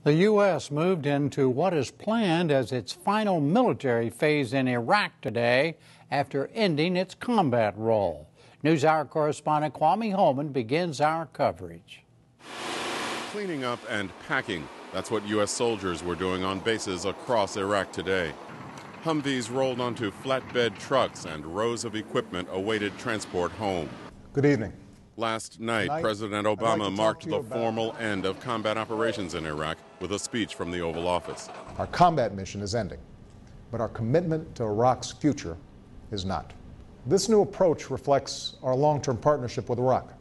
The U.S. moved into what is planned as its final military phase in Iraq today after ending its combat role. NewsHour correspondent Kwame Holman begins our coverage. Cleaning up and packing. That's what U.S. soldiers were doing on bases across Iraq today. Humvees rolled onto flatbed trucks and rows of equipment awaited transport home. Good evening. Last night, President Obama marked the formal end of combat operations in Iraq with a speech from the Oval Office. Our combat mission is ending, but our commitment to Iraq's future is not. This new approach reflects our long-term partnership with Iraq,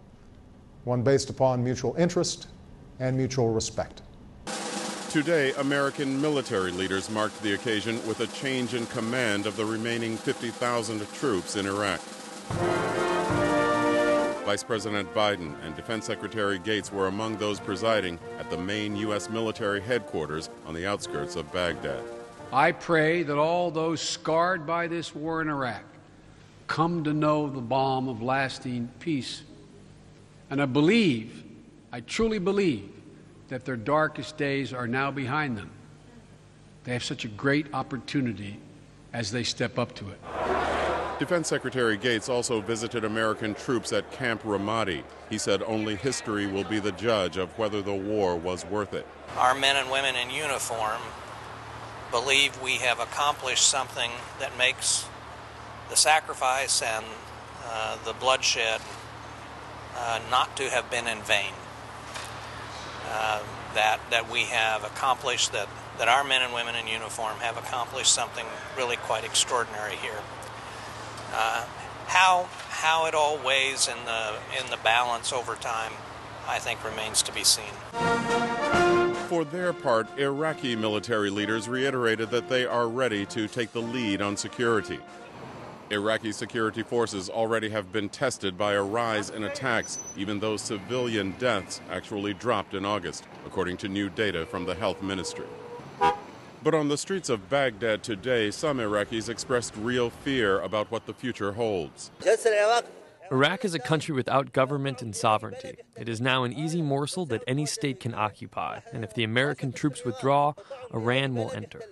one based upon mutual interest and mutual respect. Today, American military leaders marked the occasion with a change in command of the remaining 50,000 troops in Iraq. Vice President Biden and Defense Secretary Gates were among those presiding at the main U.S. military headquarters on the outskirts of Baghdad. I pray that all those scarred by this war in Iraq come to know the balm of lasting peace. And I truly believe, that their darkest days are now behind them. They have such a great opportunity as they step up to it. Defense Secretary Gates also visited American troops at Camp Ramadi. He said only history will be the judge of whether the war was worth it. Our men and women in uniform believe we have accomplished something that makes the sacrifice and the bloodshed not to have been in vain. That we have accomplished, that our men and women in uniform have accomplished something really quite extraordinary here. How it all weighs in the balance over time, I think, remains to be seen. For their part, Iraqi military leaders reiterated that they are ready to take the lead on security. Iraqi security forces already have been tested by a rise in attacks, even though civilian deaths actually dropped in August, according to new data from the health ministry. But on the streets of Baghdad today, some Iraqis expressed real fear about what the future holds. Iraq is a country without government and sovereignty. It is now an easy morsel that any state can occupy, and if the American troops withdraw, Iran will enter.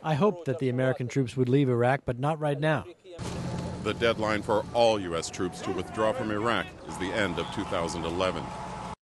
I hoped that the American troops would leave Iraq, but not right now. The deadline for all U.S. troops to withdraw from Iraq is the end of 2011.